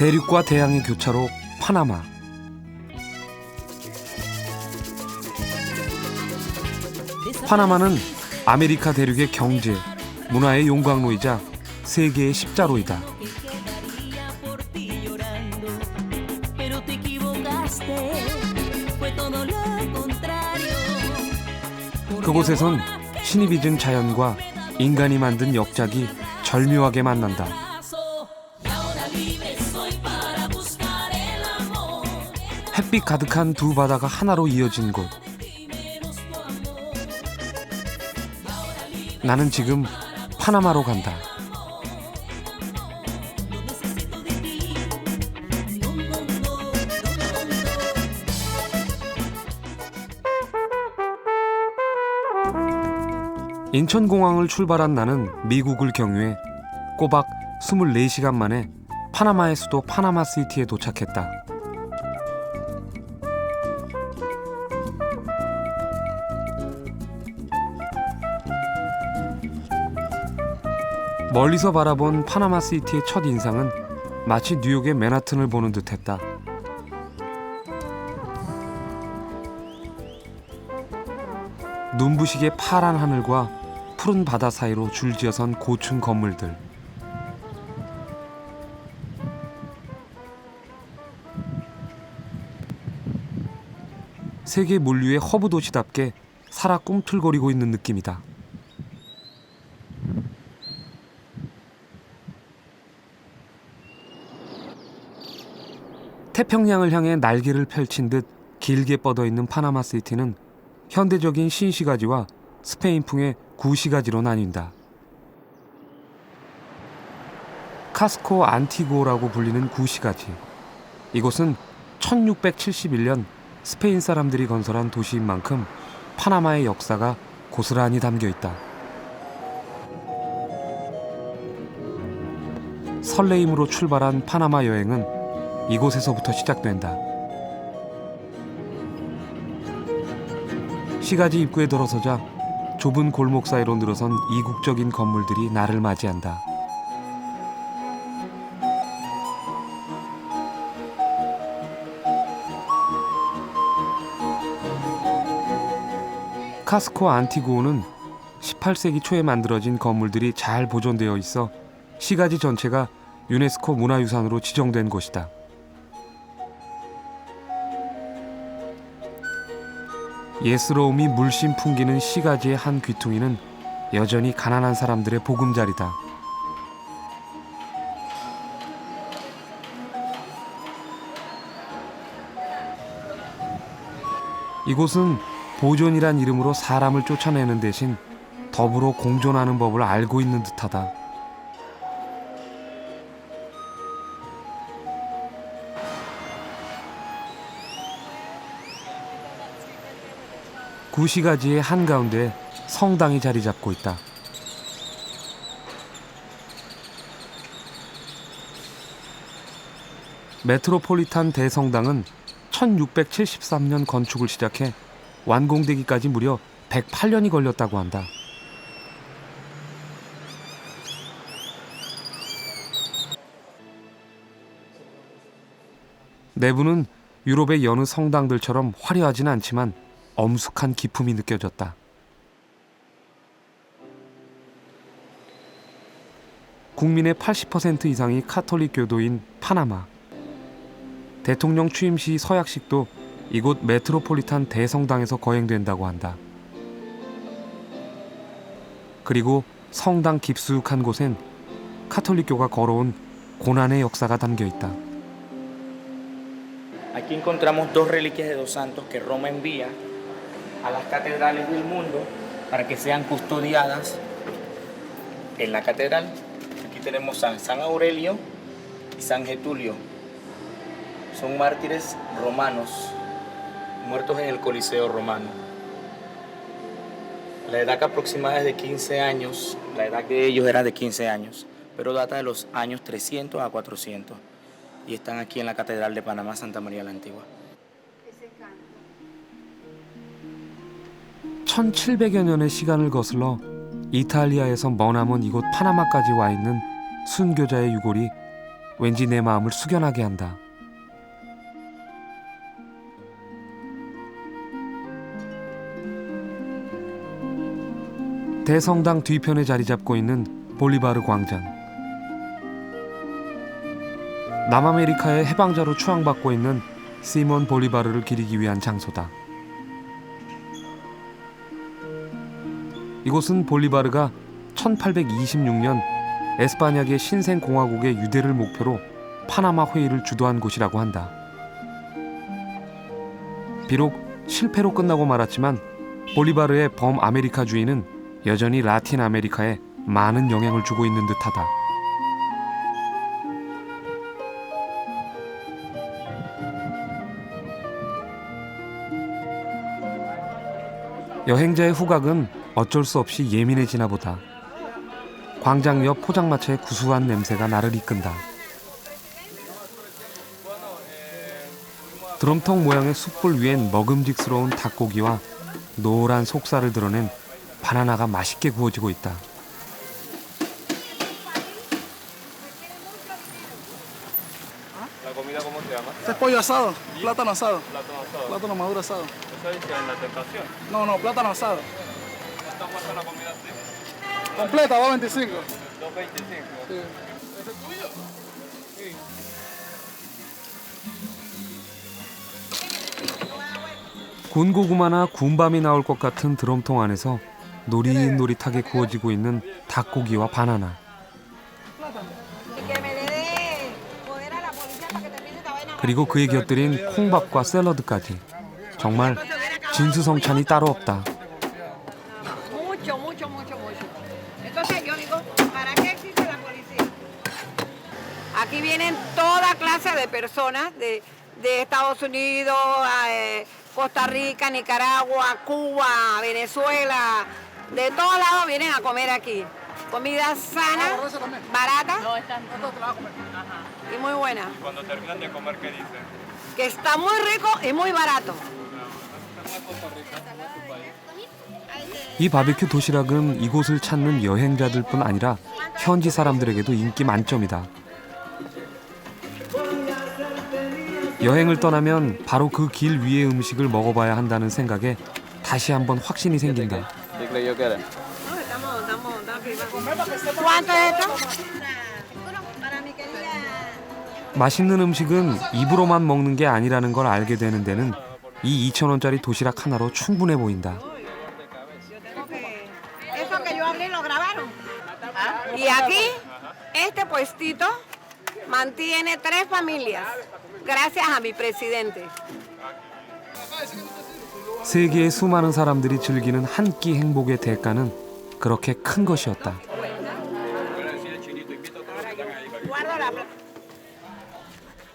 대륙과 대양의 교차로 파나마. 파나마는 아메리카 대륙의 경제, 문화의 용광로이자 세계의 십자로이다. 그곳에선 신이 빚은 자연과 인간이 만든 역작이 절묘하게 만난다. 햇빛 가득한 두 바다가 하나로 이어진 곳. 나는 지금 파나마로 간다. 인천공항을 출발한 나는 미국을 경유해 꼬박 24시간 만에 파나마의 수도 파나마시티에 도착했다. 멀리서 바라본 파나마시티의 첫 인상은 마치 뉴욕의 맨하튼을 보는 듯했다. 눈부시게 파란 하늘과 푸른 바다 사이로 줄지어선 고층 건물들. 세계 물류의 허브 도시답게 살아 꿈틀거리고 있는 느낌이다. 태평양을 향해 날개를 펼친 듯 길게 뻗어 있는 파나마시티는 현대적인 신시가지와 스페인풍의 구시가지로 나뉜다. 카스코 안티구오라고 불리는 구시가지. 이곳은 1671년 스페인 사람들이 건설한 도시인 만큼 파나마의 역사가 고스란히 담겨 있다. 설레임으로 출발한 파나마 여행은 이곳에서부터 시작된다. 시가지 입구에 들어서자 좁은 골목 사이로 늘어선 이국적인 건물들이 나를 맞이한다. 카스코 안티구오는 18세기 초에 만들어진 건물들이 잘 보존되어 있어 시가지 전체가 유네스코 문화유산으로 지정된 곳이다. 예스러움이 물씬 풍기는 시가지의 한 귀퉁이는 여전히 가난한 사람들의 보금자리다. 이곳은 보존이란 이름으로 사람을 쫓아내는 대신 더불어 공존하는 법을 알고 있는 듯하다. 구시가지의 한가운데 성당이 자리 잡고 있다. 메트로폴리탄 대성당은 1673년 건축을 시작해 완공되기까지 무려 108년이 걸렸다고 한다. 내부는 유럽의 여느 성당들처럼 화려하진 않지만 엄숙한 기품이 느껴졌다. 국민의 80% 이상이 카톨릭 교도인 파나마. 대통령 취임 시 서약식도 이곳 메트로폴리탄 대성당에서 거행된다고 한다. 그리고 성당 깊숙한 곳엔 카톨릭교가 걸어온 고난의 역사가 담겨 있다. Aquí encontramos dos reliquias de dos santos que Roma envía a las catedrales del mundo para que sean custodiadas en la catedral. Aquí tenemos San Aurelio y San Getulio. Son mártires romanos, muertos en el Coliseo romano. La edad aproximada es de 15 años, la edad de ellos era de 15 años, pero data de los años 300 a 400. Y están aquí en la Catedral de Panamá, Santa María la Antigua. 1700여 년의 시간을 거슬러 이탈리아에서 머나먼 이곳 파나마까지 와 있는 순교자의 유골이 왠지 내 마음을 숙연하게 한다. 대성당 뒤편에 자리 잡고 있는 볼리바르 광장. 남아메리카의 해방자로 추앙받고 있는 시몬 볼리바르를 기리기 위한 장소다. 이곳은 볼리바르가 1826년 에스파냐계 신생공화국의 유대를 목표로 파나마 회의를 주도한 곳이라고 한다. 비록 실패로 끝나고 말았지만 볼리바르의 범아메리카주의는 여전히 라틴 아메리카에 많은 영향을 주고 있는 듯하다. 여행자의 후각은 어쩔 수 없이 예민해지나 보다. 광장 옆 포장마차의 구수한 냄새가 나를 이끈다. 드럼통 모양의 숯불 위엔 먹음직스러운 닭고기와 노란 속살을 드러낸 바나나가 맛있게 구워지고 있다. ¿La comida cómo se llama? Este es pollo asado, plátano asado, Plátano asado. plátano maduro asado. Eso dice en la tentación. No, no, plátano asado. ¿Cuánto cuesta la comida así? Completa, 2.25. 2.25. Sí. 군고구마나 군밤이 나올 것 같은 드럼통 안에서 노릿노릿하게 구워지고 있는 닭고기와 바나나. 그리고 그에 곁들인 콩밥과 샐러드까지. 정말 진수성찬이 따로 없다. Mucho, mucho, mucho, mucho. Entonces yo digo, ¿para qué existe la policía? Aquí vienen toda clase de personas de Estados Unidos, Costa Rica, Nicaragua, Cuba, Venezuela, de todos lados vienen a comer aquí. Comida sana, barata y muy buena. Cuando terminan de comer, ¿qué dicen? Que está muy rico y muy barato. 이 바비큐 도시락은 이곳을 찾는 여행자들뿐 아니라 현지 사람들에게도 인기 만점이다. 여행을 떠나면 바로 그 길 위의 음식을 먹어봐야 한다는 생각에 다시 한번 확신이 생긴다. ¿Cuánto es esto? 맛있는 음식은 입으로만 먹는 게 아니라는 걸 알게 되는 데는 이 2,000원짜리 도시락 하나로 충분해 보인다. Eso que yo hablé lo grabaron. Y aquí, este puestito mantiene 3 familias, gracias a mi presidente. 세계의 수많은 사람들이 즐기는 한 끼 행복의 대가는 그렇게 큰 것이었다. Guardo la plata.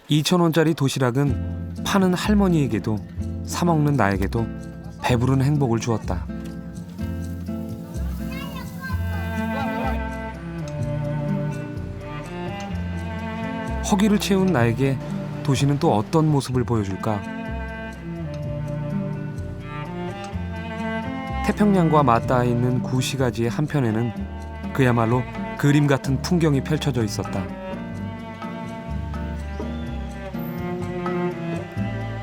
2,000원짜리 도시락은 파는 할머니에게도 사 먹는 나에게도 배부른 행복을 주었다. 허기를 채운 나에게 도시는 또 어떤 모습을 보여줄까? 태평양과 맞닿아 있는 구시가지의 한편에는 그야말로 그림 같은 풍경이 펼쳐져 있었다.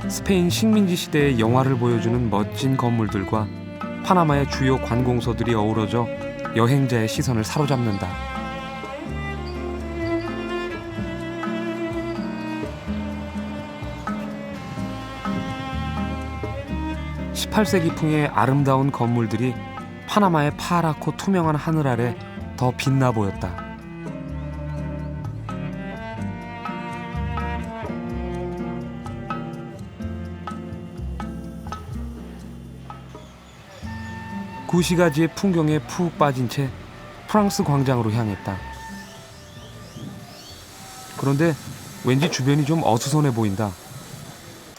스페인 식민지 시대의 영화를 보여주는 멋진 건물들과 파나마의 주요 관공서들이 어우러져 여행자의 시선을 사로잡는다. (18세기풍의) 아름다운 건물들이 파나마의 파랗고 투명한 하늘 아래 더 빛나 보였다. 구시가지의 풍경에 푹 빠진 채 프랑스 광장으로 향했다. 그런데 왠지 주변이 좀 어수선해 보인다.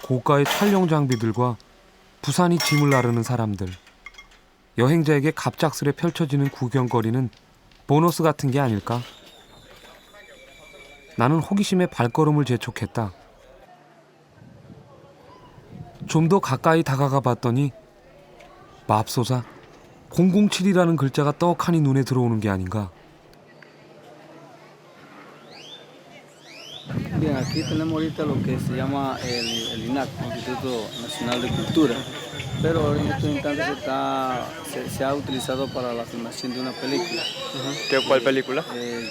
고가의 촬영 장비들과 부산이 짐을 나르는 사람들. 여행자에게 갑작스레 펼쳐지는 구경거리는 보너스 같은 게 아닐까? 나는 호기심에 발걸음을 재촉했다. 좀 더 가까이 다가가 봤더니 맙소사 007이라는 글자가 떡하니 눈에 들어오는 게 아닌가. Miren, aquí tenemos ahorita lo que se llama el INAC, Instituto Nacional de Cultura, pero en estos instantes se ha utilizado para la filmación de una película, ¿Cuál película?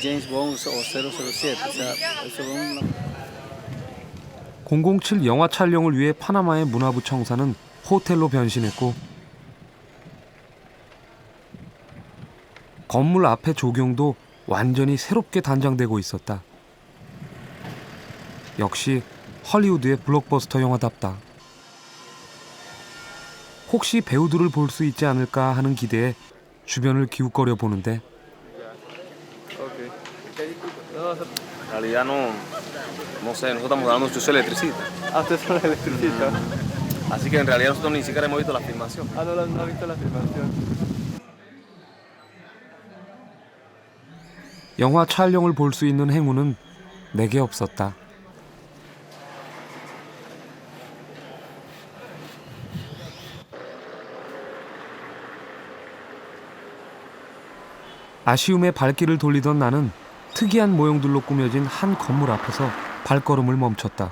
James Bond o 007. O sea, eso es una... 007 영화 촬영을 위해 파나마의 문화부 청사는 호텔로 변신했고 건물 앞의 조경도 완전히 새롭게 단장되고 있었다. 역시 헐리우드의 블록버스터 영화답다. 혹시 배우들을 볼 수 있지 않을까 하는 기대에 주변을 기웃거려 보는데 En realidad no sé, nosotros estamos dando, yo soy electricista. Ah, usted es un electricista. Así que en realidad nosotros ni siquiera hemos visto la filmación. Ah, no ha visto la filmación. 영화 촬영을 볼 수 있는 행운은 내게 없었다. 아쉬움에 발길을 돌리던 나는 특이한 모형들로 꾸며진 한 건물 앞에서 발걸음을 멈췄다.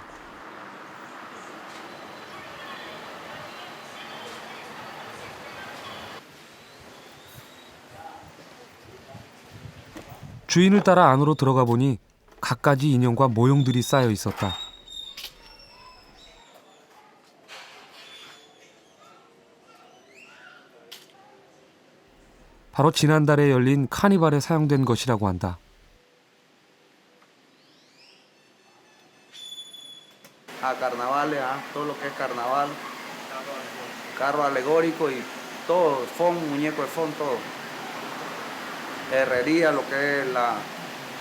주인을 따라 안으로 들어가 보니 갖가지 인형과 모형들이 쌓여 있었다. 바로 지난달에 열린 카니발에 사용된 것이라고 한다. A carnavales, todo lo que es carnaval, carro alegórico y todo, fond, muñeco de fond, todo. Herrería, lo que es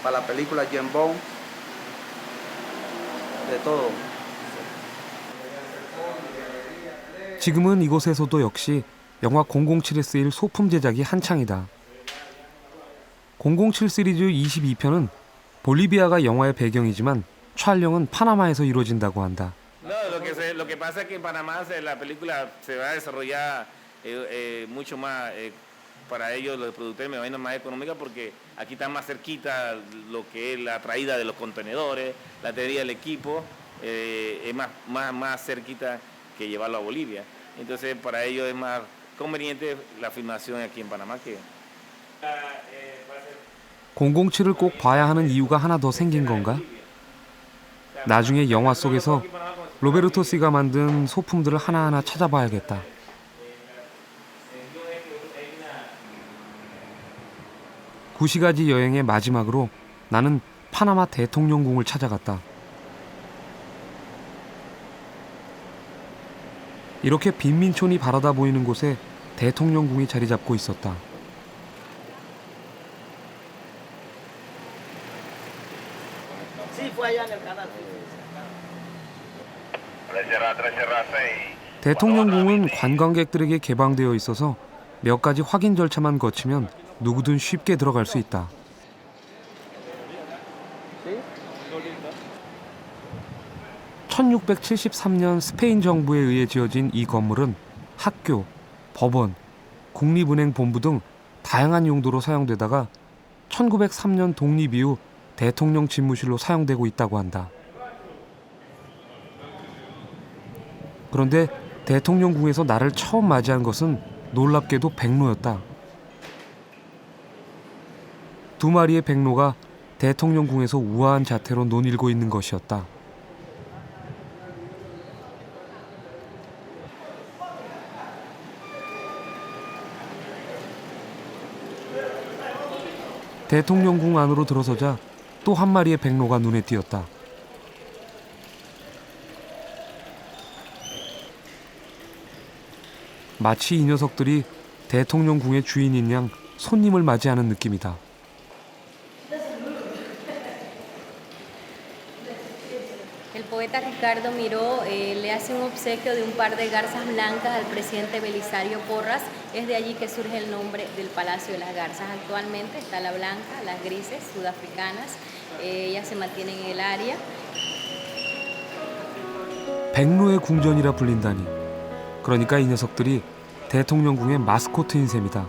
para la película James Bond, de todo. 지금은 이곳에서도 역시 영화 007에 쓰일 소품 제작이 한창이다. 007 시리즈 22편은 볼리비아가 영화의 배경이지만 촬영은 파나마에서 이루어진다고 한다. No, lo que pasa es que en Panamá la película se va a desarrollar mucho más para ellos, los productores, me imagino más económica porque aquí está más cerquita lo que es la traída de los contenedores, la teoría del equipo, es más cerquita que llevarlo a Bolivia. Entonces para ellos es más conveniente la filmación aquí en Panamá que... 007을 꼭 봐야 하는 이유가 하나 더 생긴 건가? 나중에 영화 속에서 로베르토 씨가 만든 소품들을 하나하나 찾아봐야겠다. 구시가지 여행의 마지막으로 나는 파나마 대통령궁을 찾아갔다. 이렇게 빈민촌이 바라다 보이는 곳에 대통령궁이 자리 잡고 있었다. 대통령궁은 관광객들에게 개방되어 있어서 몇 가지 확인 절차만 거치면 누구든 쉽게 들어갈 수 있다. (1673년) 스페인 정부에 의해 지어진 이 건물은 학교, 법원, 국립은행 본부 등 다양한 용도로 사용되다가 1903년 독립 이후 대통령 집무실로 사용되고 있다고 한다. 그런데 대통령궁에서 나를 처음 맞이한 것은 놀랍게도 백로였다. 2마리의 백로가 대통령궁에서 우아한 자태로 논일고 있는 것이었다. 대통령궁 안으로 들어서자 또 한 마리의 백로가 눈에 띄었다. 마치 이 녀석들이 대통령궁의 주인인 양 손님을 맞이하는 느낌이다. El poeta Ricardo Miró le hace un obsequio de un par de garzas blancas al presidente Belisario Porras. Es de allí que surge el nombre del Palacio de las Garzas. Actualmente está la blanca, las grises, sudafricanas. Ellas se mantienen en el área. 백로의 궁전이라 불린다니. 그러니까 이 녀석들이 대통령궁의 마스코트인 셈이다.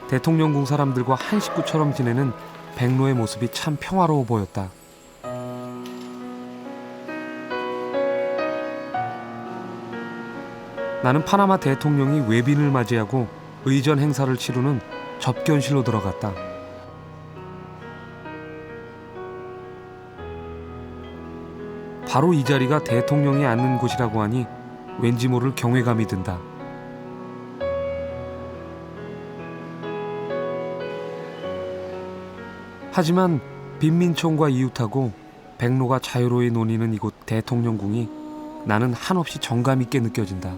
대통령궁 사람들과 한 식구처럼 지내는 백로의 모습이 참 평화로워 보였다. 나는 파나마 대통령이 외빈을 맞이하고 의전 행사를 치르는 접견실로 들어갔다. 바로 이 자리가 대통령이 앉는 곳이라고 하니 왠지 모를 경외감이 든다. 하지만 빈민총과 이웃하고 백로가 자유로이 논의는 이곳 대통령궁이 나는 한없이 정감 있게 느껴진다.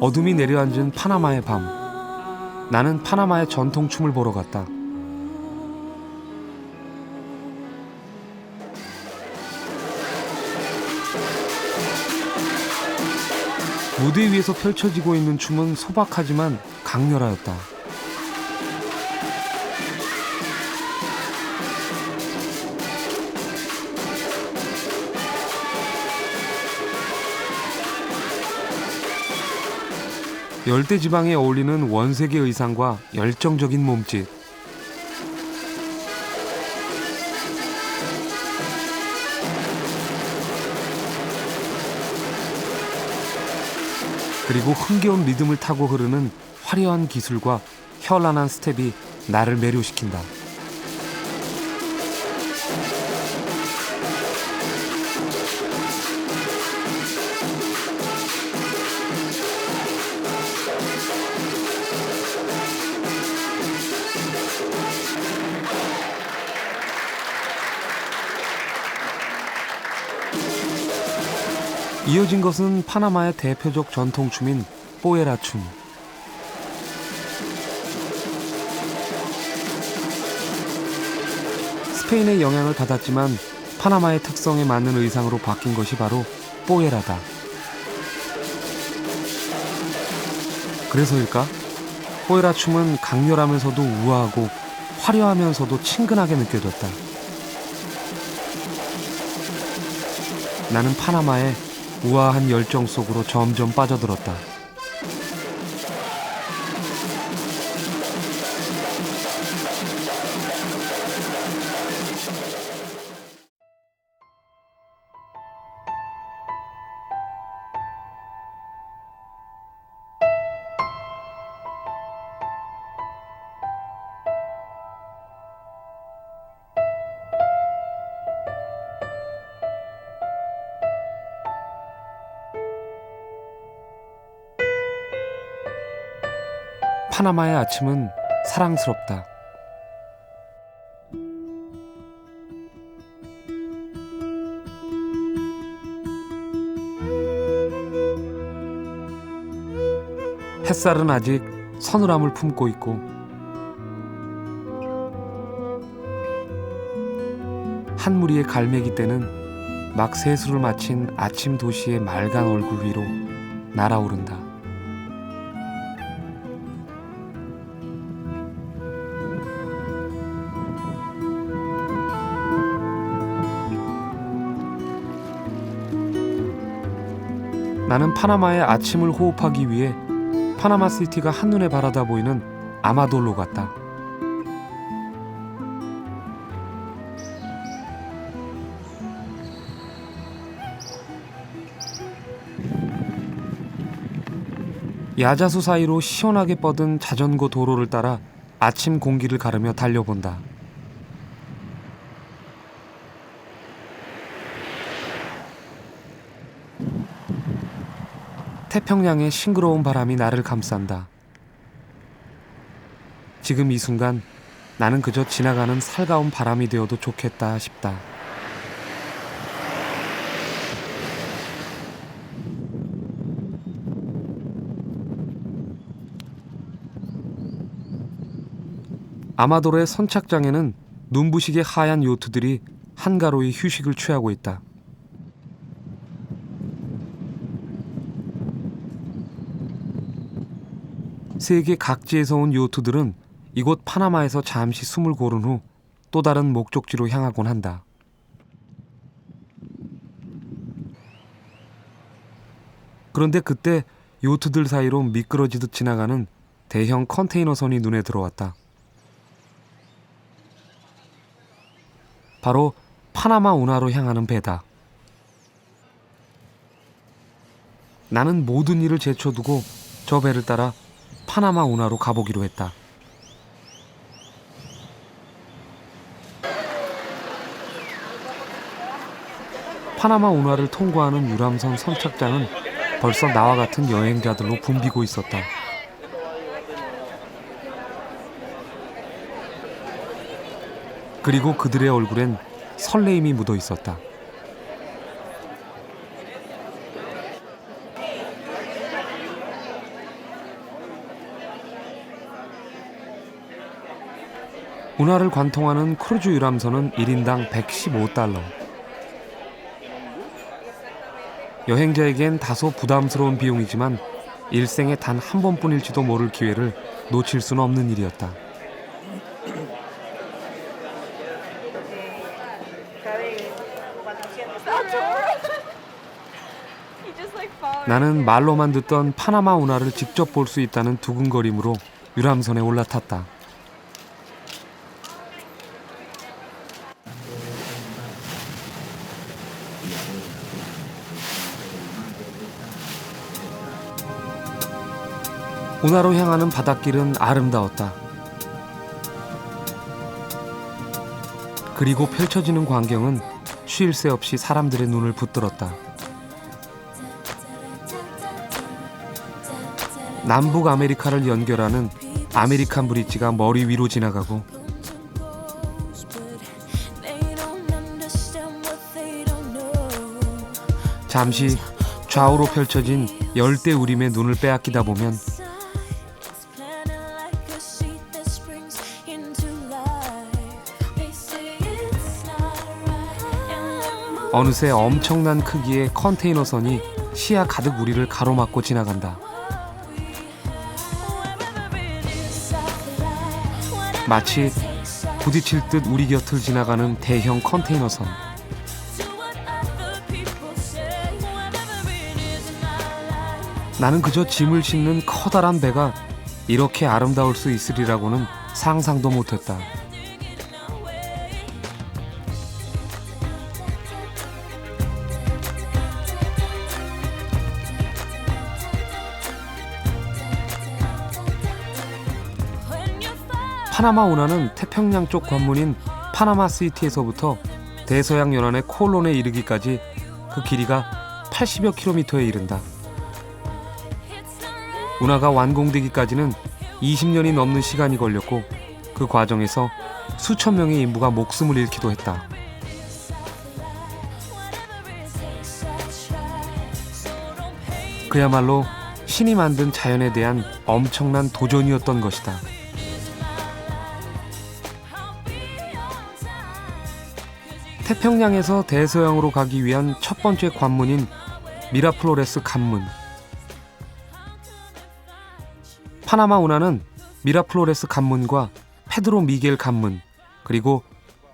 어둠이 내려앉은 파나마의 밤, 나는 파나마의 전통춤을 보러 갔다. 무대 위에서 펼쳐지고 있는 춤은 소박하지만 강렬하였다. 열대지방에 어울리는 원색의 의상과 열정적인 몸짓. 그리고 흥겨운 리듬을 타고 흐르는 화려한 기술과 현란한 스텝이 나를 매료시킨다. 이어진 것은 파나마의 대표적 전통춤인 뽀에라 춤. 스페인의 영향을 받았지만 파나마의 특성에 맞는 의상으로 바뀐 것이 바로 뽀에라다. 그래서일까? 뽀에라 춤은 강렬하면서도 우아하고 화려하면서도 친근하게 느껴졌다. 나는 파나마의 우아한 열정 속으로 점점 빠져들었다. 파나마의 아침은 사랑스럽다. 햇살은 아직 서늘함을 품고 있고 한 무리의 갈매기 떼는 막 세수를 마친 아침 도시의 맑은 얼굴 위로 날아오른다. 나는 파나마의 아침을 호흡하기 위해 파나마 시티가 한눈에 바라다 보이는 아마돌로 갔다. 야자수 사이로 시원하게 뻗은 자전거 도로를 따라 아침 공기를 가르며 달려본다. 태평양의 싱그러운 바람이 나를 감싼다. 지금 이 순간 나는 그저 지나가는 살가운 바람이 되어도 좋겠다 싶다. 아마도르의 선착장에는 눈부시게 하얀 요트들이 한가로이 휴식을 취하고 있다. 세계 각지에서 온 요트들은 이곳 파나마에서 잠시 숨을 고른 후 또 다른 목적지로 향하곤 한다. 그런데 그때 요트들 사이로 미끄러지듯 지나가는 대형 컨테이너선이 눈에 들어왔다. 바로 파나마 운하로 향하는 배다. 나는 모든 일을 제쳐두고 저 배를 따라 파나마 운하로 가보기로 했다. 파나마 운하를 통과하는 유람선 선착장은 벌써 나와 같은 여행자들로 붐비고 있었다. 그리고 그들의 얼굴엔 설레임이 묻어 있었다. 운하를 관통하는 크루즈 유람선은 1인당 115달러. 여행자에겐 다소 부담스러운 비용이지만 일생에 단 한 번뿐일지도 모를 기회를 놓칠 수는 없는 일이었다. 나는 말로만 듣던 파나마 운하를 직접 볼 수 있다는 두근거림으로 유람선에 올라탔다. 운하로 향하는 바닷길은 아름다웠다. 그리고 펼쳐지는 광경은 쉴 새 없이 사람들의 눈을 붙들었다. 남북 아메리카를 연결하는 아메리칸 브릿지가 머리 위로 지나가고 잠시 좌우로 펼쳐진 열대 우림의 눈을 빼앗기다 보면 어느새 엄청난 크기의 컨테이너선이 시야 가득 우리를 가로막고 지나간다. 마치 부딪힐 듯 우리 곁을 지나가는 대형 컨테이너선. 나는 그저 짐을 싣는 커다란 배가 이렇게 아름다울 수 있으리라고는 상상도 못했다. 파나마 운하는 태평양 쪽 관문인 파나마 시티에서부터 대서양 연안의 콜론에 이르기까지 그 길이가 80여 킬로미터에 이른다. 운하가 완공되기까지는 20년이 넘는 시간이 걸렸고 그 과정에서 수천 명의 인부가 목숨을 잃기도 했다. 그야말로 신이 만든 자연에 대한 엄청난 도전이었던 것이다. 태평양에서 대서양으로 가기 위한 첫 번째 관문인 미라플로레스 관문. 파나마 운하는 미라플로레스 관문과 페드로 미겔 관문, 그리고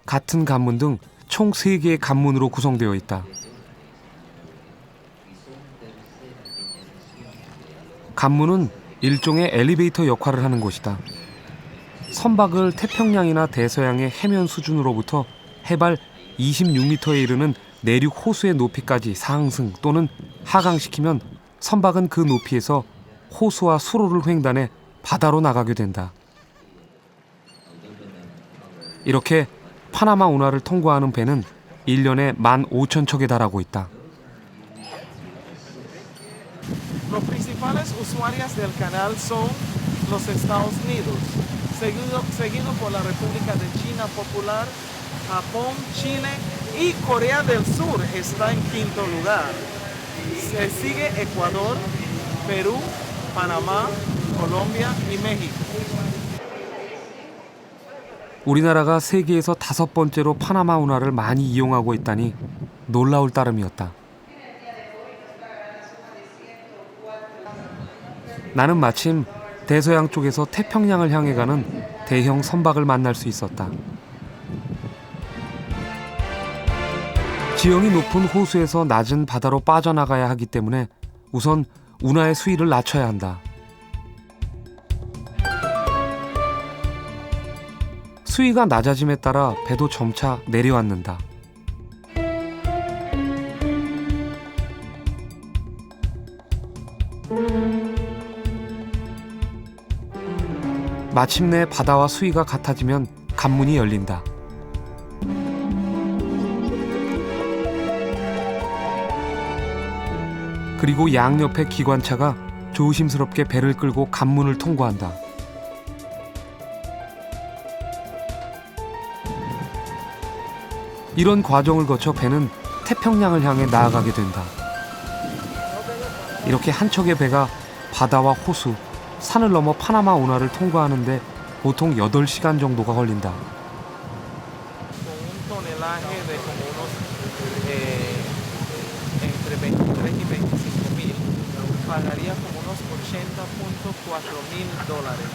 같은 관문 등 총 3개의 관문으로 구성되어 있다. 관문은 일종의 엘리베이터 역할을 하는 곳이다. 선박을 태평양이나 대서양의 해면 수준으로부터 해발 26m에 이르는 내륙 호수의 높이까지 상승 또는 하강시키면 선박은 그 높이에서 호수와 수로를 횡단해 바다로 나가게 된다. 이렇게 파나마 운하를 통과하는 배는 1년에 15,000척에 달하고 있다. Los principales usuarias del canal son los Estados Unidos, seguido por la República de China Popular, Japón, Chile y Corea del Sur está en quinto lugar. Se sigue Ecuador, Perú, Panamá, Colombia y México. 우리나라가 세계에서 5번째로 파나마 운하를 많이 이용하고 있다니 놀라울 따름이었다. 나는 마침 대서양 쪽에서 태평양을 향해 가는 대형 선박을 만날 수 있었다. 지형이 높은 호수에서 낮은 바다로 빠져나가야 하기 때문에 우선 운하의 수위를 낮춰야 한다. 수위가 낮아짐에 따라 배도 점차 내려앉는다. 마침내 바다와 수위가 같아지면 관문이 열린다. 그리고 양옆의 기관차가 조심스럽게 배를 끌고 관문을 통과한다. 이런 과정을 거쳐 배는 태평양을 향해 나아가게 된다. 이렇게 한 척의 배가 바다와 호수, 산을 넘어 파나마 운하를 통과하는데 보통 8시간 정도가 걸린다. Con un tonelaje de como unos entre 23 y 25 mil, pagaría como unos 80.4 mil dólares.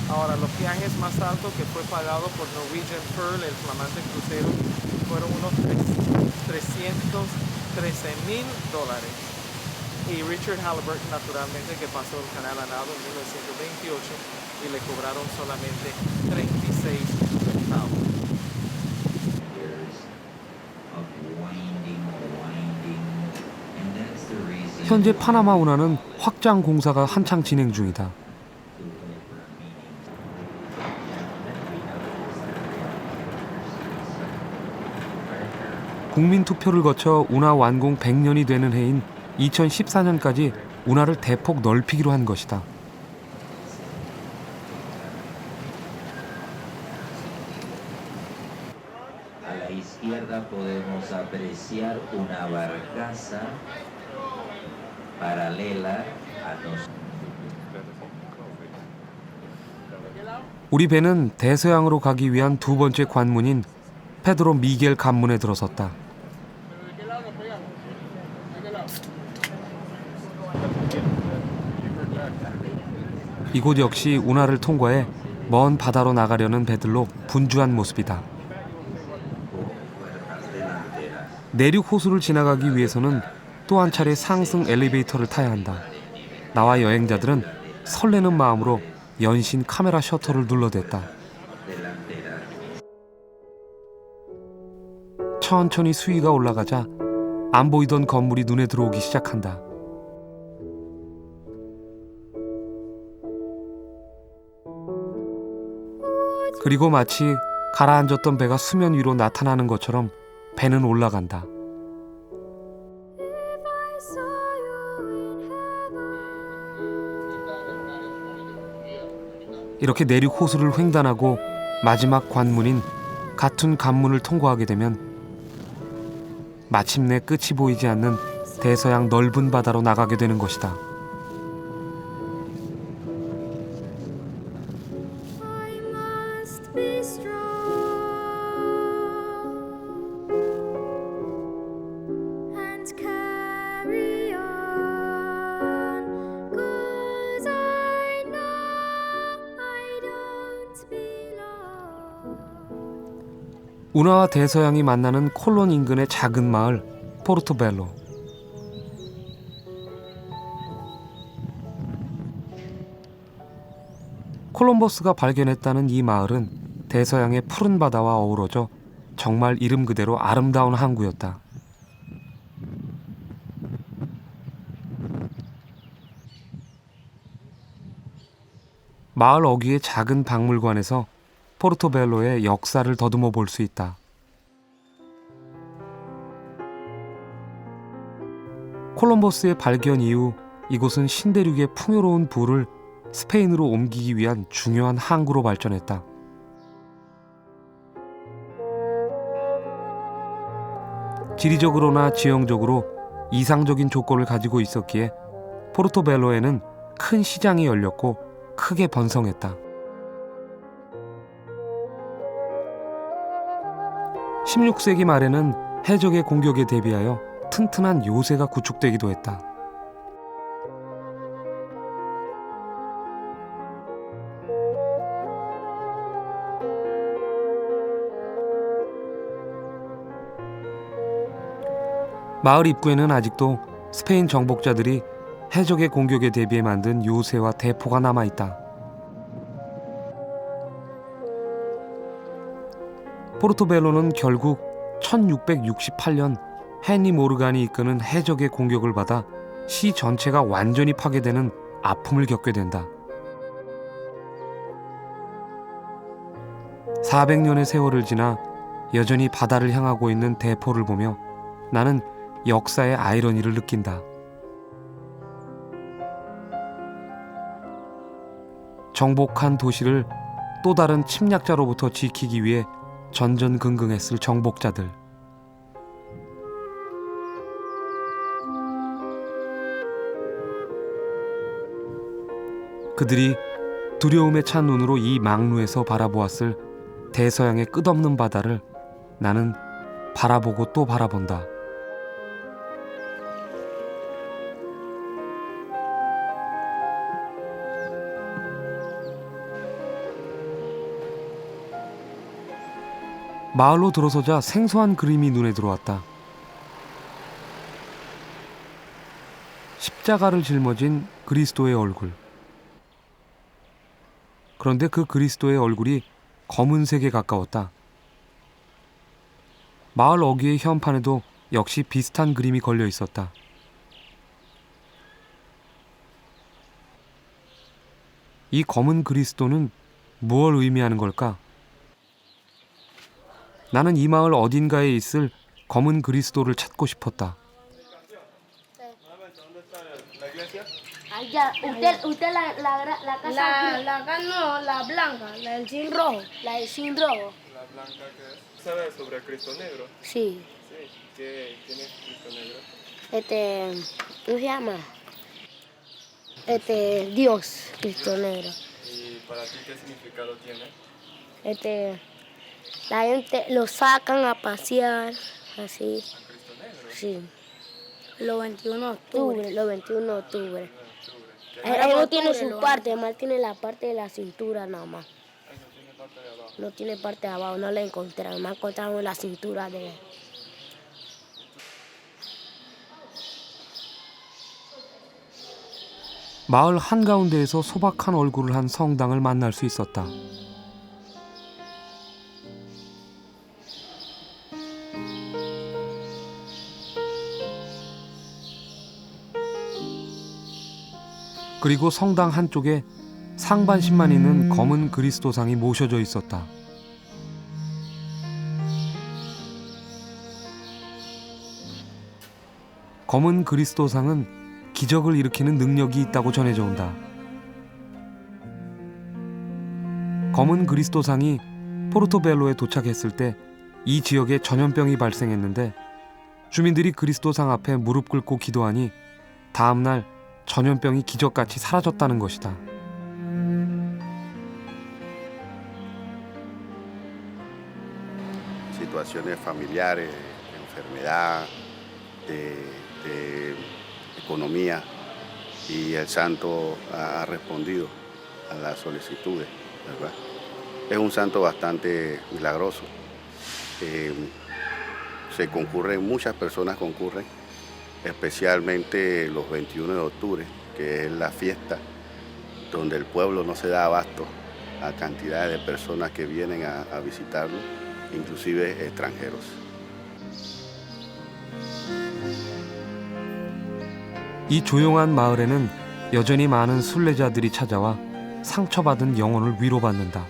Ahora, los viajes más altos que fue pagado por Norwegian Pearl, el flamante crucero, fueron unos 313 mil dólares. Y Richard Halliburton, naturalmente, que pasó el canal a nado en 1928 y le cobraron solamente 36 centavos. 현재 파나마 운하는 확장 공사가 한창 진행 중이다. 국민투표를 거쳐 운하 완공 100년이 되는 해인 2014년까지 운하를 대폭 넓히기로 한 것이다. A la izquierda podemos apreciar una barcaza paralela a nosotros. 우리 배는 대서양으로 가기 위한 두 번째 관문인 페드로 미겔 관문에 들어섰다. 이곳 역시 운하를 통과해 먼 바다로 나가려는 배들로 분주한 모습이다. 내륙 호수를 지나가기 위해서는 또 한 차례 상승 엘리베이터를 타야 한다. 나와 여행자들은 설레는 마음으로 연신 카메라 셔터를 눌러댔다. 천천히 수위가 올라가자 안 보이던 건물이 눈에 들어오기 시작한다. 그리고 마치 가라앉았던 배가 수면 위로 나타나는 것처럼 배는 올라간다. 이렇게 내륙 호수를 횡단하고 마지막 관문인 가툰 관문을 통과하게 되면 마침내 끝이 보이지 않는 대서양 넓은 바다로 나가게 되는 것이다. 운하와 대서양이 만나는 콜론 인근의 작은 마을 포르토벨로. 콜럼버스가 발견했다는 이 마을은 대서양의 푸른 바다와 어우러져 정말 이름 그대로 아름다운 항구였다. 마을 어귀의 작은 박물관에서 포르토벨로의 역사를 더듬어 볼 수 있다. 콜럼버스의 발견 이후 이곳은 신대륙의 풍요로운 부를 스페인으로 옮기기 위한 중요한 항구로 발전했다. 지리적으로나 지형적으로 이상적인 조건을 가지고 있었기에 포르토벨로에는 큰 시장이 열렸고 크게 번성했다. 16세기 말에는 해적의 공격에 대비하여 튼튼한 요새가 구축되기도 했다. 마을 입구에는 아직도 스페인 정복자들이 해적의 공격에 대비해 만든 요새와 대포가 남아있다. 포르토벨로는 결국 1668년 헨리 모르간이 이끄는 해적의 공격을 받아 시 전체가 완전히 파괴되는 아픔을 겪게 된다. 400년의 세월을 지나 여전히 바다를 향하고 있는 대포를 보며 나는 역사의 아이러니를 느낀다. 정복한 도시를 또 다른 침략자로부터 지키기 위해 전전긍긍했을 정복자들. 그들이 두려움에 찬 눈으로 이 망루에서 바라보았을 대서양의 끝없는 바다를 나는 바라보고 또 바라본다. 마을로 들어서자 생소한 그림이 눈에 들어왔다. 십자가를 짊어진 그리스도의 얼굴. 그런데 그 그리스도의 얼굴이 검은색에 가까웠다. 마을 어귀의 현판에도 역시 비슷한 그림이 걸려 있었다. 이 검은 그리스도는 무엇을 의미하는 걸까? 나는 이 마을 어딘가에 있을 검은 그리스도를 찾고 싶었다. Allá, usted la casa. La acá no, la blanca, la del sin rojo, la del sin rojo. La blanca que sabe sobre Cristo Negro. Sí. Sí. ¿Quién es Cristo Negro? ¿Cómo se llama? Dios, Cristo Negro. ¿Y para ti qué significado tiene? La gente lo sacan a pasear, así. ¿A Cristo Negro? Sí. Los 21 de octubre. Los 21 de octubre. Él no tiene su parte, además tiene la parte de la cintura nada más. Ay, no tiene parte de abajo. No tiene parte de abajo, no la encontré, además encontramos la cintura de él. 마을 한가운데에서 소박한 얼굴을 한 성당을 만날 수 있었다. 그리고 성당 한쪽에 상반신만 있는 검은 그리스도상이 모셔져 있었다. 검은 그리스도상은 기적을 일으키는 능력이 있다고 전해져 온다. 검은 그리스도상이 포르토벨로에 도착했을 때 이 지역에 전염병이 발생했는데 주민들이 그리스도상 앞에 무릎 꿇고 기도하니 다음 날 전염병이 기적같이 사라졌다는 것이다. Situaciones familiares, enfermedad, de economía, y el santo ha respondido a las solicitudes, ¿verdad? Es un santo bastante milagroso. Muchas personas concurren, especialmente los 21 de octubre, que es la fiesta donde el pueblo no se da abasto a cantidades de personas que vienen a visitarlo, inclusive extranjeros. 이 조용한 마을에는 여전히 많은 순례자들이 찾아와 상처받은 영혼을 위로받는다.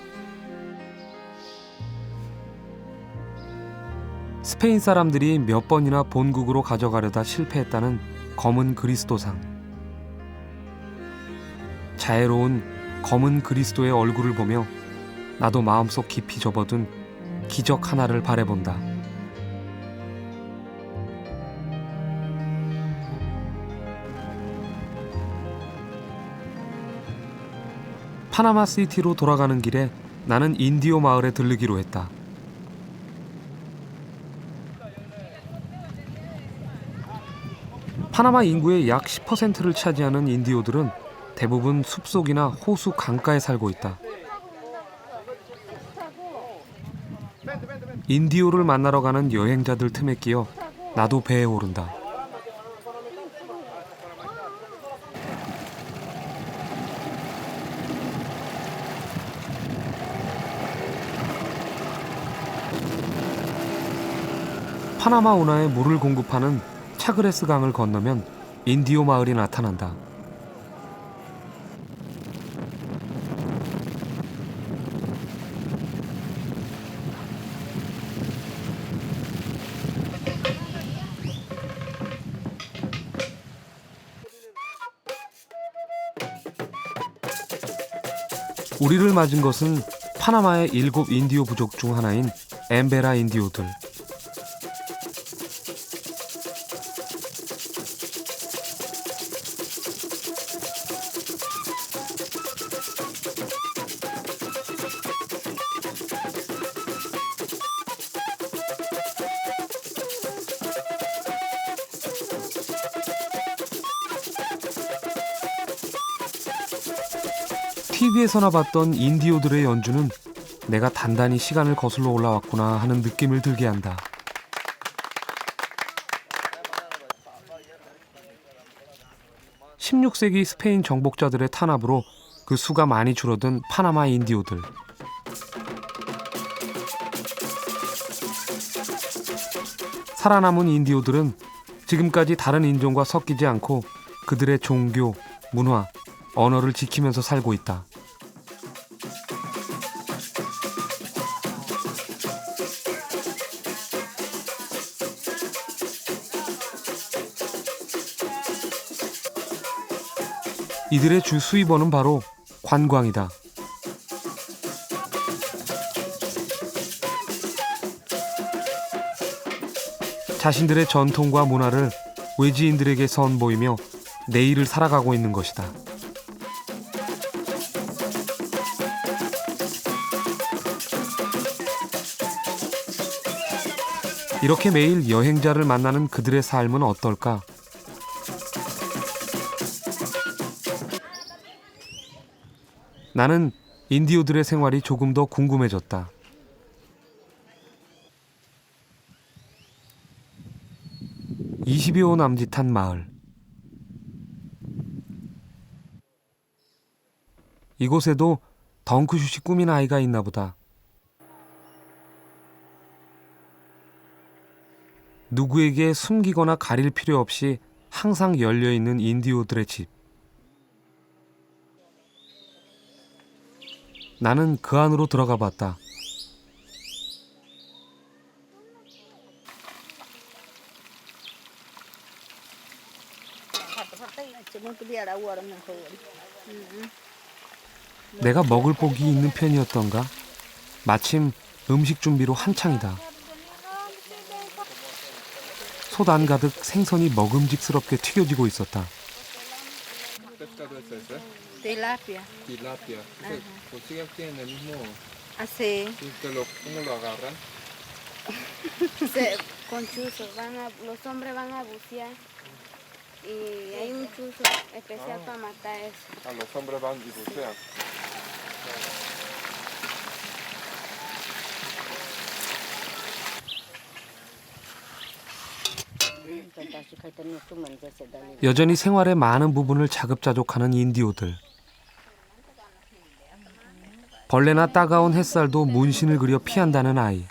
스페인 사람들이 몇 번이나 본국으로 가져가려다 실패했다는 검은 그리스도상. 자애로운 검은 그리스도의 얼굴을 보며 나도 마음속 깊이 접어둔 기적 하나를 바라본다. 파나마 시티로 돌아가는 길에 나는 인디오 마을에 들르기로 했다. 파나마 인구의 약 10%를 차지하는 인디오들은 대부분 숲속이나 호수 강가에 살고 있다. 인디오를 만나러 가는 여행자들 틈에 끼어 나도 배에 오른다. 파나마 운하에 물을 공급하는 차그레스 강을 건너면 인디오 마을이 나타난다. 우리를 맞은 것은 파나마의 7 인디오 부족 중 하나인 엠베라 인디오들. TV에서나 봤던 인디오들의 연주는 내가 단단히 시간을 거슬러 올라왔구나 하는 느낌을 들게 한다. (16세기) 스페인 정복자들의 탄압으로 그 수가 많이 줄어든 파나마 인디오들. 살아남은 인디오들은 지금까지 다른 인종과 섞이지 않고 그들의 종교, 문화, 언어를 지키면서 살고 있다. 이들의 주 수입원은 바로 관광이다. 자신들의 전통과 문화를 외지인들에게 선보이며 내일을 살아가고 있는 것이다. 이렇게 매일 여행자를 만나는 그들의 삶은 어떨까? 나는 인디오들의 생활이 조금 더 궁금해졌다. (20여 호) 남짓한 마을. 이곳에도 덩크슛이 꾸민 아이가 있나 보다. 누구에게 숨기거나 가릴 필요 없이 항상 열려있는 인디오들의 집. 나는 그 안으로 들어가 봤다. 내가 먹을 복이 있는 편이었던가? 마침 음식 준비로 한창이다. 솥 안 가득 생선이 먹음직스럽게 튀겨지고 있었다. Tilapia. Tilapia. Pues siguen tienen el mismo. Así. ¿Cómo lo agarran? Con chuzos, los hombres van a bucear y hay un chuzo especial para matar eso. A los hombres van y bucean. 여전히 생활의 많은 부분을 자급자족하는 인디오들. 벌레나 따가운 햇살도 문신을 그려 피한다는 아이.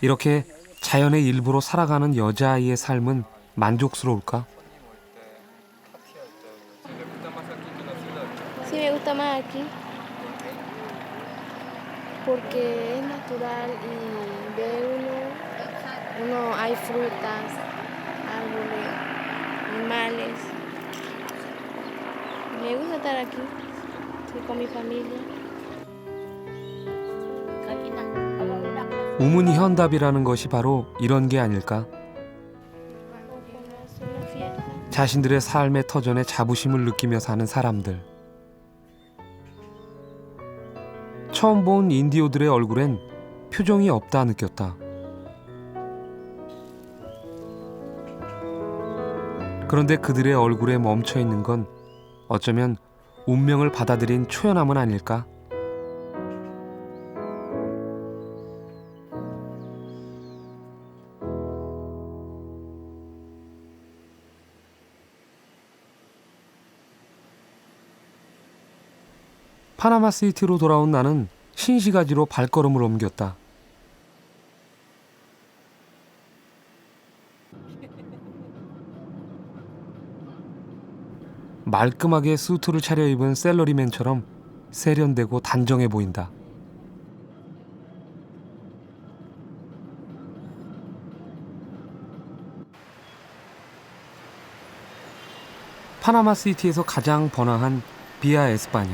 이렇게 자연의 일부로 살아가는 여자아이의 삶은 만족스러울까? Sí, me gusta más aquí porque es natural y ve uno hay frutas, árboles, animales. Me gusta estar aquí, estoy con mi familia. 우문이 현답이라는 것이 바로 이런 게 아닐까? 자신들의 삶의 터전에 자부심을 느끼며 사는 사람들. 처음 본 인디오들의 얼굴엔 표정이 없다 느꼈다. 그런데 그들의 얼굴에 멈춰있는 건 어쩌면 운명을 받아들인 초연함은 아닐까? 파나마 시티로 돌아온 나는 신시가지로 발걸음을 옮겼다. 말끔하게 수트를 차려입은 셀러리맨처럼 세련되고 단정해 보인다. 파나마 시티에서 가장 번화한 비아 에스파냐.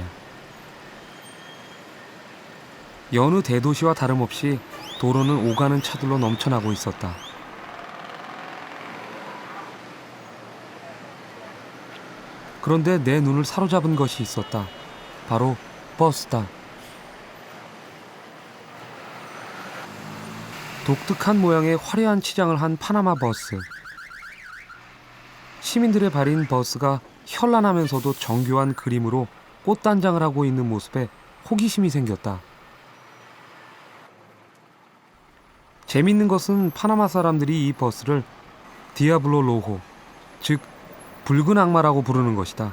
여느 대도시와 다름없이 도로는 오가는 차들로 넘쳐나고 있었다. 그런데 내 눈을 사로잡은 것이 있었다. 바로 버스다. 독특한 모양의 화려한 치장을 한 파나마 버스. 시민들의 발인 버스가 현란하면서도 정교한 그림으로 꽃단장을 하고 있는 모습에 호기심이 생겼다. 재밌는 것은 파나마 사람들이 이 버스를 디아블로 로호, 즉 붉은 악마라고 부르는 것이다.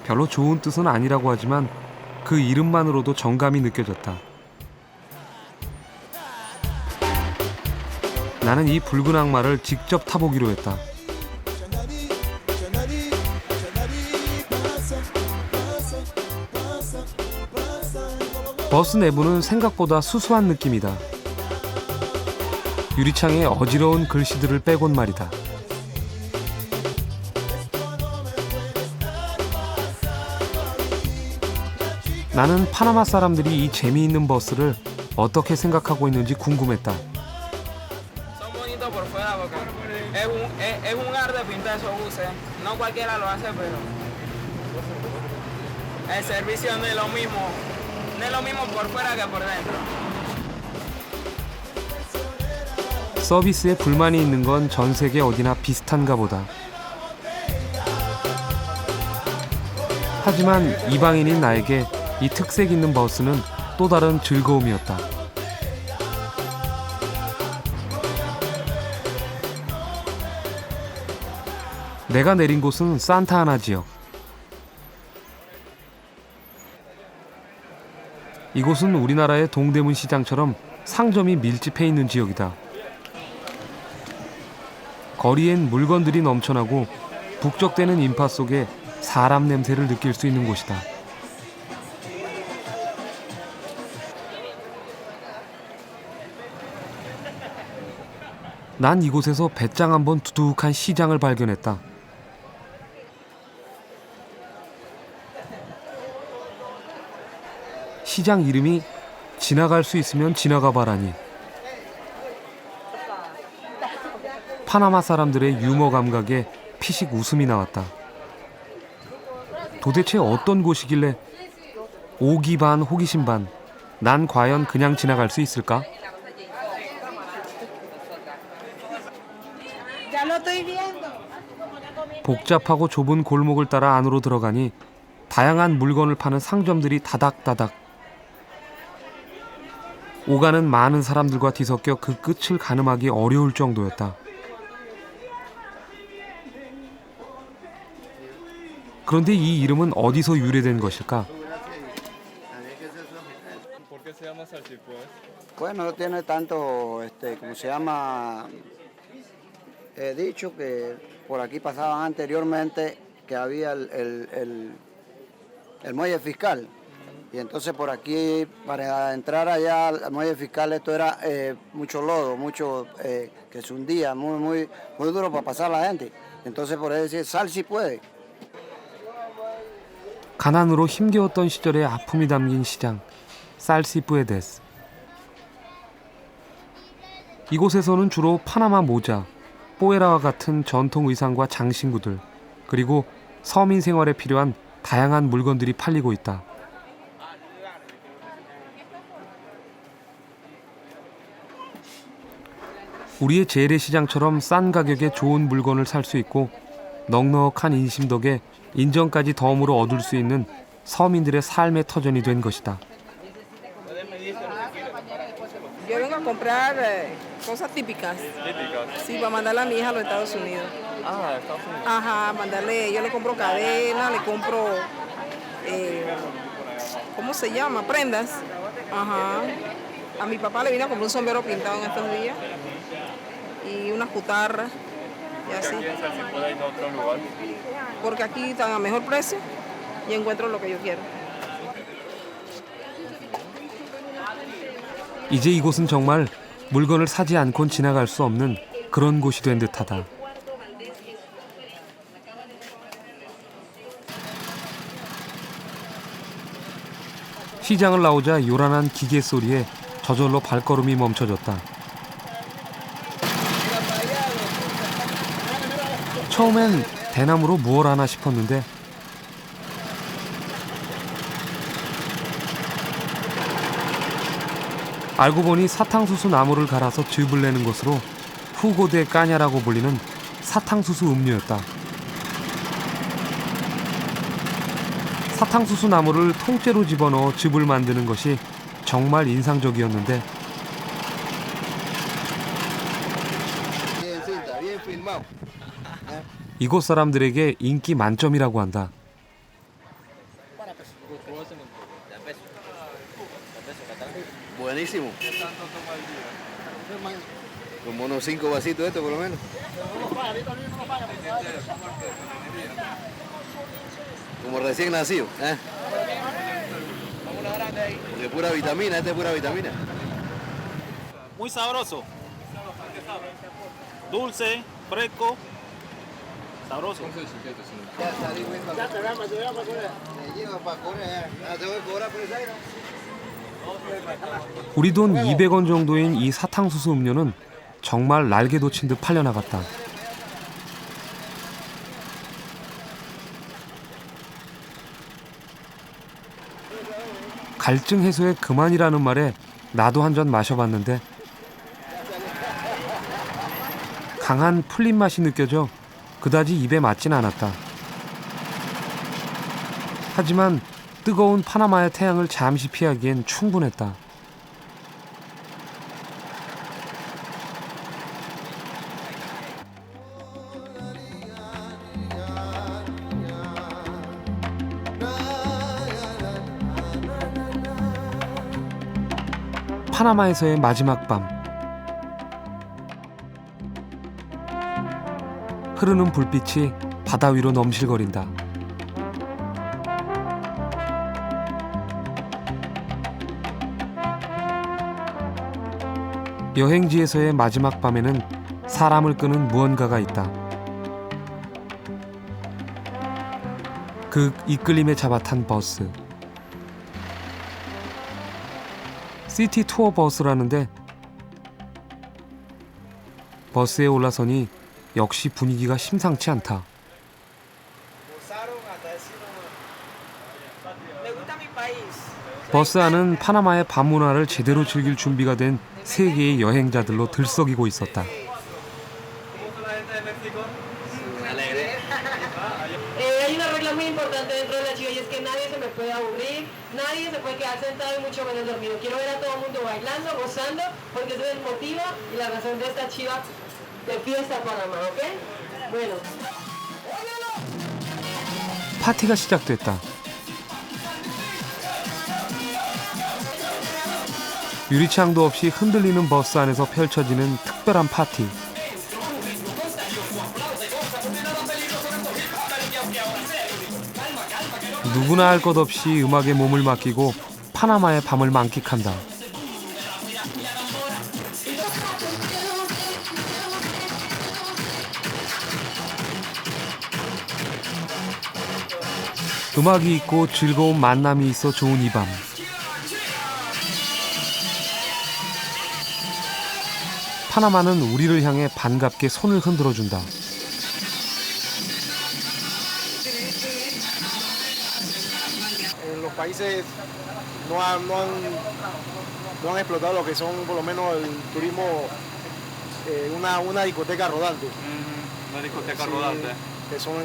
별로 좋은 뜻은 아니라고 하지만 그 이름만으로도 정감이 느껴졌다. 나는 이 붉은 악마를 직접 타보기로 했다. 버스 내부는 생각보다 수수한 느낌이다. 유리창에 어지러운 글씨들을 빼곤 말이다. 나는 파나마 사람들이 이 재미있는 버스를 어떻게 생각하고 있는지 궁금했다. Son bonitos por fuera porque es un arte pintar esos buses. No cualquiera lo hace, pero el servicio no es lo mismo por fuera que por dentro. 서비스에 불만이 있는 건 전 세계 어디나 비슷한가 보다. 하지만 이방인인 나에게 이 특색 있는 버스는 또 다른 즐거움이었다. 내가 내린 곳은 산타아나 지역. 이곳은 우리나라의 동대문 시장처럼 상점이 밀집해 있는 지역이다. 거리엔 물건들이 넘쳐나고 북적대는 인파 속에 사람 냄새를 느낄 수 있는 곳이다. 난 이곳에서 배짱 한번 두둑한 시장을 발견했다. 시장 이름이 지나갈 수 있으면 지나가 봐라니. 파나마 사람들의 유머 감각에 피식 웃음이 나왔다. 도대체 어떤 곳이길래 오기 반 호기심 반, 난 과연 그냥 지나갈 수 있을까? 복잡하고 좁은 골목을 따라 안으로 들어가니 다양한 물건을 파는 상점들이 다닥다닥. 오가는 많은 사람들과 뒤섞여 그 끝을 가늠하기 어려울 정도였다. 그런데 이 이름은 어디서 유래된 것일까? ¿Por qué se llama salchipulpo? Bueno, no tiene tanto, como se llama, he dicho que por aquí pasaban anteriormente que había el muelle fiscal. Y entonces por aquí, para entrar allá al muelle fiscal, esto era mucho lodo, mucho que se hundía, muy duro para pasar la gente. Entonces por eso decir, sal si puede. 가난으로 힘겨웠던 시절의 아픔이 담긴 시장, 살시푸에데스. 이곳에서는 주로 파나마 모자, 뽀에라와 같은 전통 의상과 장신구들, 그리고 서민 생활에 필요한 다양한 물건들이 팔리고 있다. 우리의 재래시장처럼 싼 가격에 좋은 물건을 살 수 있고 넉넉한 인심 덕에 인정까지 덤으로 얻을 수 있는 서민들의 삶의 터전이 된 것이다. Yo vengo a comprar cosas típicas. Típicas. Sí, para mandarle a mi hija a los Estados Unidos. Ah, Estados Unidos. Ajá, mandarle, yo le compro cadena, le compro, ¿cómo se llama? Prendas. Ajá. A mi papá le vino a comprar un sombrero pintado en estos días y unas cutarras. Y así. piensa si puede ir a otro lugar? Porque aquí están a mejor precio y encuentro lo que yo quiero. 이제 이곳은 정말 물건을 사지 않곤 지나갈 수 없는 그런 곳이 된 듯하다. 시장을 나오자 요란한 기계 소리에 저절로 발걸음이 멈춰졌다. 처음엔 대나무로 무얼 하나 싶었는데 알고 보니 사탕수수 나무를 갈아서 즙을 내는 것으로 후고대 까냐라고 불리는 사탕수수 음료였다. 사탕수수 나무를 통째로 집어넣어 즙을 만드는 것이 정말 인상적이었는데 이곳 사람들에게 인기 만점이라고 한다. Buenísimo. Como unos 5 vasitos esto por lo menos. Como recién nacido, ¿eh? De pura vitamina, este es pura vitamina. Muy sabroso. Dulce, fresco, sabroso. 우리 돈 200원 정도인 이 사탕수수 음료는 정말 날개 돋친 듯 팔려나갔다. 갈증 해소에 그만이라는 말에 나도 한 잔 마셔봤는데 강한 풀린 맛이 느껴져 그다지 입에 맞진 않았다. 하지만 뜨거운 파나마의 태양을 잠시 피하기엔 충분했다. 파나마에서의 마지막 밤. 흐르는 불빛이 바다 위로 넘실거린다. 여행지에서의 마지막 밤에는 사람을 끄는 무언가가 있다. 그 이끌림에 잡아탄 버스. 시티 투어 버스라는데 버스에 올라서니 역시 분위기가 심상치 않다. 버스 안은 파나마의 밤문화를 제대로 즐길 준비가 된 세계의 여행자들로 들썩이고 있었다. Hay una regla muy importante dentro de la chiva y es que nadie se me puede aburrir, nadie se puede quedar sentado y mucho menos dormido. Quiero ver a todo el mundo bailando, gozando, porque ese es el motivo y la razón de esta chiva de fiesta Panamá, ¿ok? Bueno. 파티가 시작됐다. 유리창도 없이 흔들리는 버스 안에서 펼쳐지는 특별한 파티. 누구나 할 것 없이 음악에 몸을 맡기고 파나마의 밤을 만끽한다. 음악이 있고 즐거운 만남이 있어 좋은 이 밤. 파나마는 우리를 향해 반갑게 손을 흔들어준다. En los países no han explotado lo que son por lo menos el turismo, una discoteca rodante. Una discoteca Sí, rodante. Que son,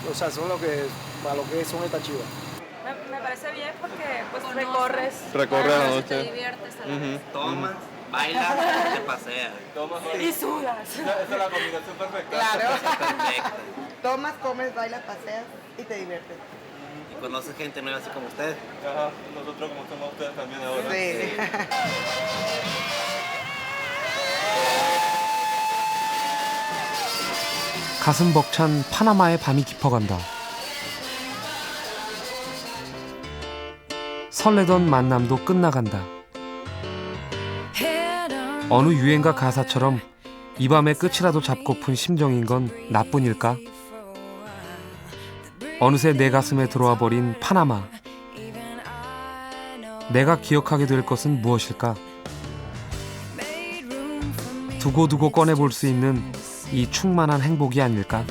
o sea, son para lo que son estas chivas. Me parece bien porque pues recorres. Recorres la noche. Te diviertes a la vez. Tomas, bailas, te paseas. Y sudas. Esa es la combinación perfecta. Claro. Perfecta. Tomas, comes, bailas, paseas y te diviertes. Y conoces gente nueva así como ustedes. Ajá, nosotros como somos ustedes también ahora. Sí. 가슴 벅찬 파나마의 밤이 깊어간다. 설레던 만남도 끝나간다. 어느 유행가 가사처럼 이 밤의 끝이라도 잡고픈 심정인 건 나뿐일까? 어느새 내 가슴에 들어와 버린 파나마. 내가 기억하게 될 것은 무엇일까? 두고두고 꺼내볼 수 있는 이 충만한 행복이 아닐까?